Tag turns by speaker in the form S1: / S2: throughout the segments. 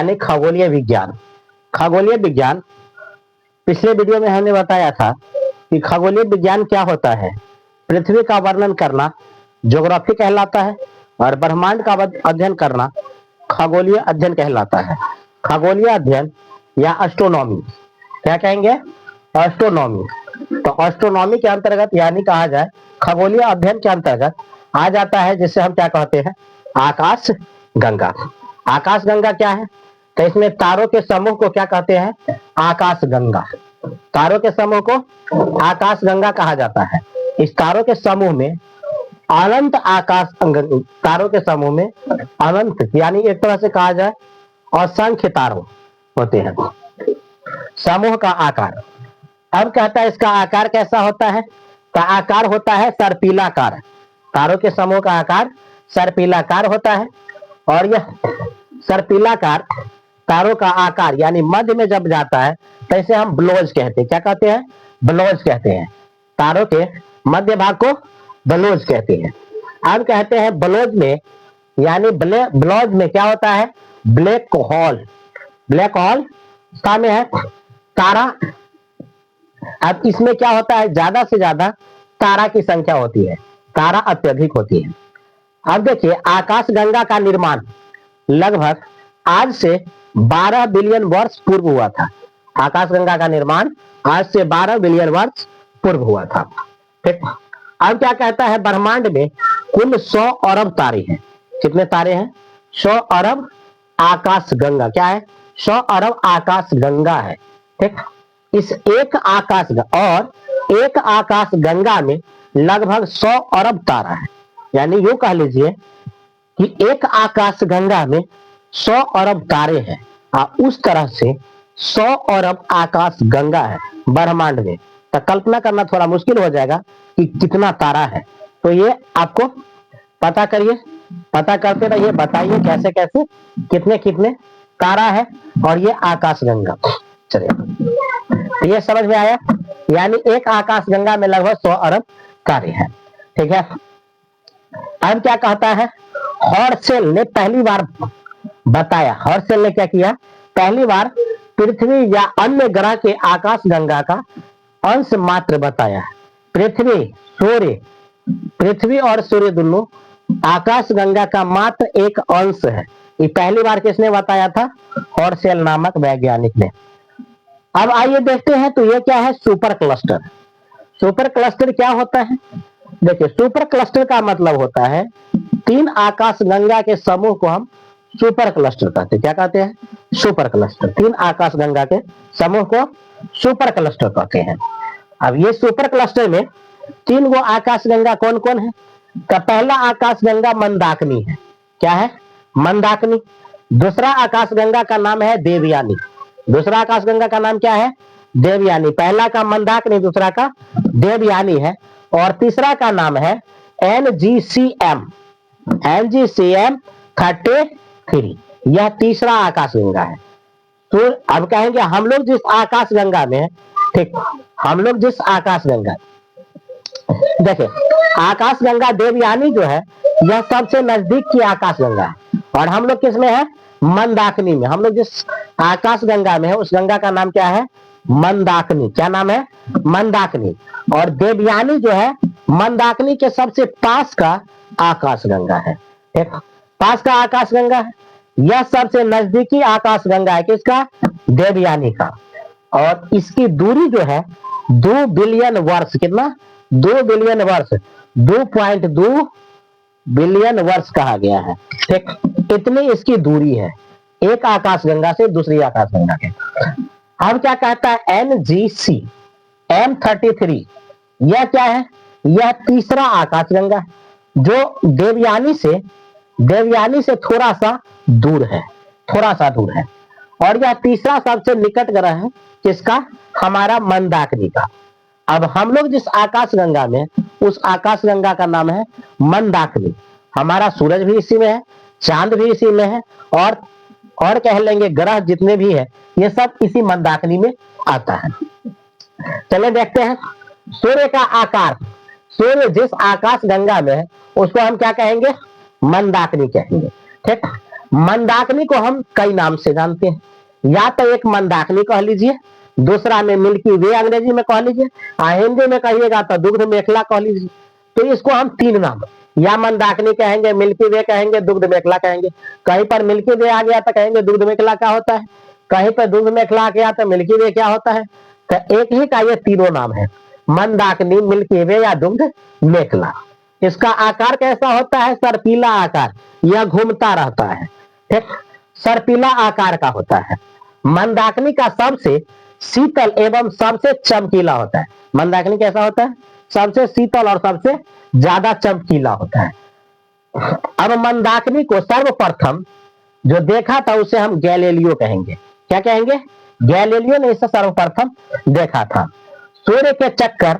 S1: यानी खगोलीय विज्ञान। खगोलीय विज्ञान, पिछले वीडियो में हमने बताया था कि खगोलीय विज्ञान क्या होता है। पृथ्वी का वर्णन करना ज्योग्राफी कहलाता है और ब्रह्मांड का अध्ययन करना खगोलीय अध्ययन कहलाता है। खगोलीय अध्ययन या एस्ट्रोनॉमी, क्या कहेंगे? एस्ट्रोनॉमी। तो एस्ट्रोनॉमी के अंतर्गत यानी कहा जाए खगोलीय अध्ययन के अंतर्गत आ जाता है, जिसे हम क्या कहते हैं? आकाश गंगा। आकाश गंगा क्या है? तो इसमें तारों के समूह को क्या कहते हैं? आकाश गंगा। तारों के समूह को आकाश गंगा कहा जाता है। इस तारों के समूह में अनंत आकाश, तारों के समूह में अनंत यानी एक तरह से कहा जाए असंख्य तारों होते हैं। समूह का आकार, अब कहता है इसका आकार कैसा होता है? तो आकार होता है सर्पिलाकार। तारों के समूह का आकार सर्पिलाकार होता है और यह सर्पिलाकार तारों का आकार यानी मध्य में जब जाता है तो इसे हम ब्लोज कहते हैं। क्या कहते हैं? ब्लोज कहते हैं। तारों के मध्य भाग को ब्लोज कहते हैं। अब कहते हैं ब्लोज में, यानी ब्लोज में क्या होता है? Black hole. ब्लैक होल का में है तारा। अब इसमें क्या होता है? ज्यादा से ज्यादा तारा की संख्या होती है, तारा अत्यधिक होती है। अब देखिए आकाश गंगा का निर्माण लगभग आज से 12 बिलियन वर्ष पूर्व हुआ था। आकाश गंगा का निर्माण आज से 12 बिलियन वर्ष पूर्व हुआ था। ठीक। अब क्या कहता है? ब्रह्मांड में कुल 100 अरब तारे हैं। कितने तारे हैं? 100 अरब आकाश गंगा। क्या है? 100 अरब आकाश गंगा है। ठीक। इस एक आकाश गंगा में लगभग 100 अरब तारा है। यानी यूं कह लीजिए कि एक आकाश गंगा में 100 अरब तारे हैं। उस तरह से 100 अरब आकाश गंगा है ब्रह्मांड में। तो कल्पना करना थोड़ा मुश्किल हो जाएगा कि कितना तारा है। तो ये आपको पता करिए, पता करते रहिए, बताइए कैसे कैसे कितने कितने तारा है और ये आकाश गंगा। चलिए ये समझ में आया। यानी एक आकाश गंगा में लगभग 100 अरब तारे हैं। ठीक है। अब क्या कहता है? हर्शेल ने पहली बार बताया। हर्शेल ने क्या किया? पहली बार पृथ्वी या अन्य ग्रह के आकाश गंगा का अंश मात्र बताया। पृथ्वी और सूर्य दोनों आकाश गंगा का मात्र एक अंश है। ये पहली बार किसने बताया था? हर्शेल नामक वैज्ञानिक ने। अब आइए देखते हैं तो ये क्या है? Super cluster. सुपर क्लस्टर क्या होता है? देखिए सुपर क्लस्टर का मतलब होता है 3 आकाश गंगा के समूह को हम सुपर क्लस्टर कहते हैं। क्या कहते हैं? Super cluster. 3 आकाश गंगा के समूह को सुपर क्लस्टर कहते हैं। अब ये सुपर क्लस्टर में 3 गो आकाश गंगा कौन कौन है? तो पहला आकाश गंगा मंदाकिनी है। क्या है? मंदाकिनी। दूसरा आकाश गंगा का नाम है देवयानी। दूसरा आकाश गंगा का नाम क्या है? देवयानी। पहला का मंदाकिनी, दूसरा का देवयानी है। और तीसरा का नाम है NGCM 33। यह तीसरा आकाश गंगा है। तो अब कहेंगे हम लोग जिस आकाश गंगा में, ठीक, हम लोग जिस आकाश गंगा, देखिए आकाश गंगा देवयानी जो है यह सबसे नजदीक की आकाश गंगा है। और हम लोग किस में है? मंदाकिनी में। हम लोग जिस आकाश गंगा में है उस गंगा का नाम क्या है? मंदाकिनी। क्या नाम है? मंदाकिनी। और देवयानी जो है मंदाकिनी के सबसे पास का आकाश गंगा है। ठीक, पास का आकाश गंगा है। यह सबसे नजदीकी आकाश गंगा है किसका? देवयानी का। और इसकी दूरी जो है 2 बिलियन वर्ष। कितना? 2 बिलियन वर्ष। 2.2 बिलियन वर्ष कहा गया है। ठीक, इतनी इसकी दूरी है एक आकाश गंगा से दूसरी आकाश गंगा के। अब क्या कहता है? NGCM 33। यह क्या है? यह तीसरा आकाश गंगा है जो देवयानी से थोड़ा सा दूर है। थोड़ा सा दूर है। और यह तीसरा सबसे निकट ग्रह है किसका? हमारा मंदाकिनी का। अब हम लोग जिस आकाश गंगा में, उस आकाश गंगा का नाम है मंदाकिनी। हमारा सूरज भी इसी में है, चांद भी इसी में है, और कह लेंगे ग्रह जितने भी है ये सब इसी मंदाकिनी में आता है। चलिए देखते हैं सूर्य का आकार। सूर्य जिस आकाश गंगा में है उसको हम क्या कहेंगे? मंदाकिनी कहेंगे। ठीक। मंदाकिनी को हम कई नाम से जानते हैं, या तो एक मंदाकिनी कह लीजिए, दूसरा में मिल्की वे अंग्रेजी में कह लीजिए, हिंदी में कहिएगा तो दुग्ध मेखला कह लीजिए। तो इसको हम तीन नाम, या मंदाकिनी कहेंगे, मिल्की वे कहेंगे, दुग्ध मेखला कहेंगे। कहीं पर मिल्की वे आ गया तो कहेंगे दुग्ध मेखला क्या होता है, कहीं पर दुग्ध मेखला आ गया तो मिल्की वे क्या होता है। तो एक ही का ये तीनों नाम है, मंदाकिनी, मिल्की वे या दुग्ध मेखला। इसका आकार कैसा होता है, सर्पीला आकार, यह घूमता रहता है, ठीक, सर्पीला आकार का होता है। मंदाकिनी का सबसे शीतल एवं सबसे चमकीला होता है। मंदाकिनी कैसा होता है, सबसे शीतल और सबसे ज्यादा चमकीला होता है। अब मंदाकिनी को सर्वप्रथम जो देखा था उसे हम गैलीलियो कहेंगे। क्या कहेंगे, गैलीलियो ने इसे सर्वप्रथम देखा था। सूर्य के चक्कर,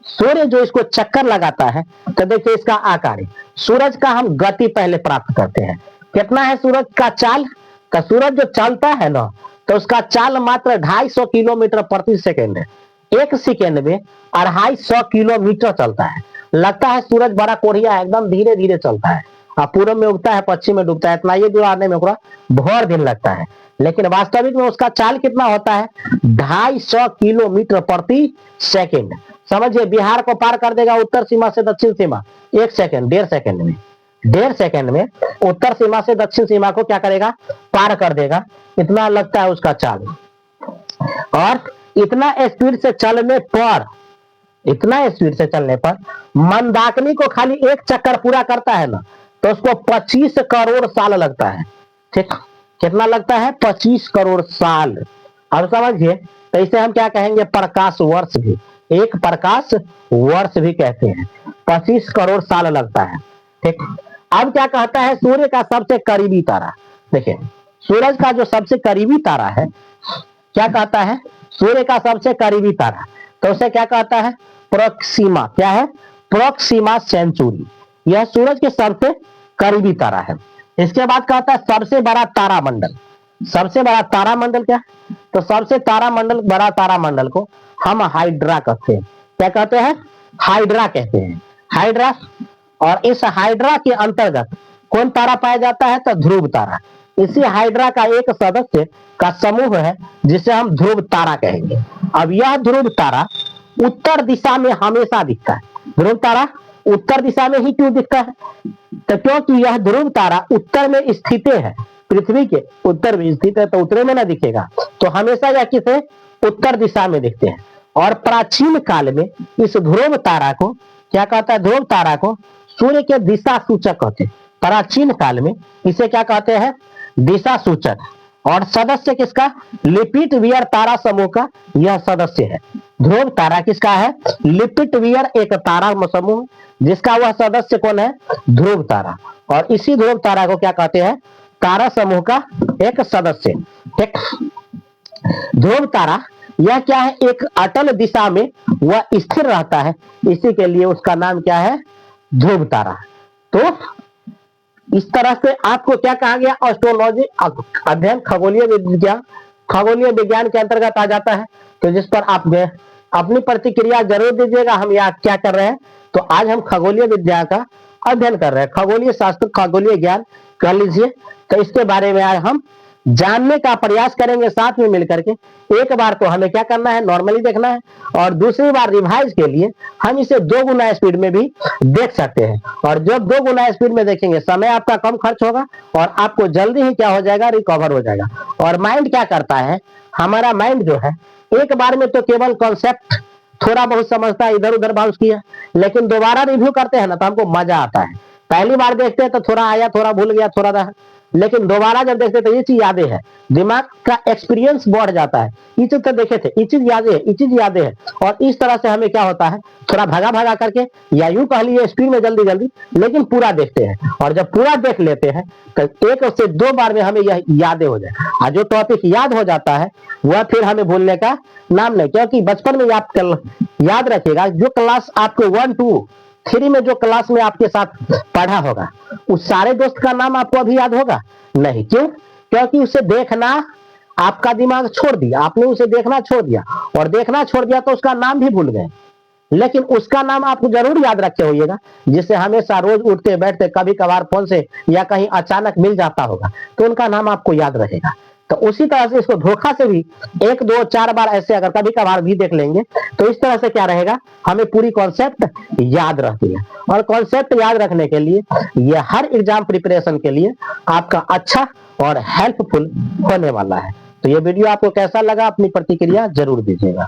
S1: सूर्य जो इसको चक्कर लगाता है, तो देखिए इसका आकार है। सूरज का हम गति पहले प्राप्त करते हैं, कितना है सूरज का चाल, का सूरज जो चलता है ना, तो उसका चाल मात्र 250 किलोमीटर प्रति सेकेंड है। एक सेकेंड में 250 किलोमीटर चलता है। लगता है सूरज बड़ा कोढ़िया, एकदम धीरे धीरे चलता है, पूरब में उगता है पश्चिम में डूबता है, इतना ये जो आने में बहुत दिन लगता है। लेकिन वास्तविक में उसका चाल कितना होता है, 250 किलोमीटर प्रति सेकेंड। समझिए बिहार को पार कर देगा उत्तर सीमा से दक्षिण सीमा 1 सेकेंड, 1.5 सेकेंड में, 1.5 सेकेंड में उत्तर सीमा से दक्षिण सीमा को क्या करेगा, पार कर देगा। इतना लगता है उसका चाल। और इतना स्पीड से चलने पर, इतना स्पीड से चलने पर मंदाकिनी को खाली एक चक्कर पूरा करता है ना, तो उसको 25 करोड़ साल लगता है। ठीक, कितना लगता है, 25 करोड़ साल। अब समझिए, तो इसे हम क्या कहेंगे, प्रकाश वर्ष भी, एक प्रकाश वर्ष भी कहते हैं। 25 करोड़ साल लगता है। ठीक, अब क्या कहता है, सूर्य का सबसे करीबी तारा, देखिए सूरज का जो सबसे करीबी तारा है, क्या कहता है, सूर्य का सबसे करीबी तारा, तो उसे क्या कहता है, प्रोक्सीमा। क्या है, प्रोक्सीमा सेंचुरी। यह सूरज के सबसे करीबी तारा है। इसके बाद कहता है सबसे बड़ा तारामंडल। सबसे बड़ा तारामंडल क्या, तो सबसे तारामंडल, बड़ा तारामंडल को हम हाइड्रा कहते हैं। क्या कहते हैं, हाइड्रा कहते हैं, हाइड्रा। और इस हाइड्रा के अंतर्गत कौन तारा पाया जाता है, तो ध्रुव तारा। इसी हाइड्रा का एक सदस्य का समूह है जिसे हम ध्रुव तारा कहेंगे। अब यह ध्रुव तारा उत्तर दिशा में हमेशा दिखता है। ध्रुव तारा उत्तर दिशा में ही क्यों दिखता है, तो क्योंकि यह ध्रुव तारा उत्तर में स्थित है, पृथ्वी के उत्तर में स्थित है, तो उत्तर में ना दिखेगा, तो हमेशा यह किसे, उत्तर दिशा में दिखते हैं। और प्राचीन काल में इस ध्रुव तारा को क्या कहता है, ध्रुव तारा को सूर्य के दिशा सूचक कहते हैं। प्राचीन काल में इसे क्या कहते हैं, दिशा सूचक। और सदस्य किसका, लिपिट वियर तारा समूह का यह सदस्य है। ध्रुव तारा किसका है, लिपिट वियर एक तारा समूह, जिसका वह सदस्य कौन है, ध्रुव तारा। और इसी ध्रुव तारा को क्या कहते हैं, तारा समूह का एक सदस्य। ठीक, ध्रुव तारा यह क्या है, एक अटल दिशा में वह स्थिर रहता है, इसी के लिए उसका नाम क्या है, ध्रुव तारा। तो इस तरह से आपको क्या कहा गया, एस्ट्रोलॉजी अध्ययन खगोलीय विज्ञान, खगोलीय विज्ञान के अंतर्गत आ जाता है। तो जिस पर आप अपनी प्रतिक्रिया जरूर दीजिएगा। हम यहाँ क्या कर रहे हैं, तो आज हम खगोलीय विद्या का अध्ययन कर रहे हैं, खगोलीय शास्त्र, खगोलीय ज्ञान कर लीजिए। तो इसके बारे में आज हम जानने का प्रयास करेंगे साथ में मिलकर के। एक बार तो हमें क्या करना है, नॉर्मली देखना है, और दूसरी बार रिवाइज के लिए हम इसे 2 गुना स्पीड में भी देख सकते हैं। और जब 2 गुना स्पीड में देखेंगे, समय आपका कम खर्च होगा और आपको जल्दी ही क्या हो जाएगा, रिकवर हो जाएगा। और माइंड क्या करता है, हमारा माइंड जो है एक बार में तो केवल कॉन्सेप्ट थोड़ा बहुत समझता है, इधर उधर बाउंस किया, लेकिन दोबारा रिव्यू करते हैं ना, तो हमको मजा आता है। पहली बार देखते हैं तो थोड़ा आया, थोड़ा भूल गया, थोड़ा रहा, लेकिन दोबारा जब देखते तो ये चीज यादें है, दिमाग का एक्सपीरियंस बढ़ जाता है। ये चीज तो देखे थे, ये चीज यादें है, ये चीज यादें है। और इस तरह से हमें क्या होता है, थोड़ा भागा भागा करके, या यूं कह लीजिए स्पीड में जल्दी जल्दी, लेकिन पूरा देखते हैं। और जब पूरा देख लेते हैं तो 1 से 2 बार में हमें यह यादें हो जाए। और जो टॉपिक याद हो जाता है वह फिर हमें भूलने का नाम नहीं। क्योंकि बचपन में आप याद रखिएगा, जो क्लास आपको 1, 2, 3 में जो क्लास में आपके साथ पढ़ा होगा, उस सारे दोस्त का नाम आपको अभी याद होगा नहीं। क्यों, क्योंकि उसे देखना आपका दिमाग छोड़ दिया, आपने उसे देखना छोड़ दिया, और देखना छोड़ दिया तो उसका नाम भी भूल गए। लेकिन उसका नाम आप जरूर याद रखे होइएगा, जिससे हमेशा रोज उठते बैठते कभी कभार फोन से या कहीं अचानक मिल जाता होगा, तो उनका नाम आपको याद रहेगा। तो उसी तरह से इसको धोखा से भी 1 2 4 बार ऐसे अगर कभी कभार भी देख लेंगे, तो इस तरह से क्या रहेगा, हमें पूरी कॉन्सेप्ट याद रहती है। और कॉन्सेप्ट याद रखने के लिए ये हर एग्जाम प्रिपरेशन के लिए आपका अच्छा और हेल्पफुल होने वाला है। तो ये वीडियो आपको कैसा लगा, अपनी प्रतिक्रिया जरूर दीजिएगा।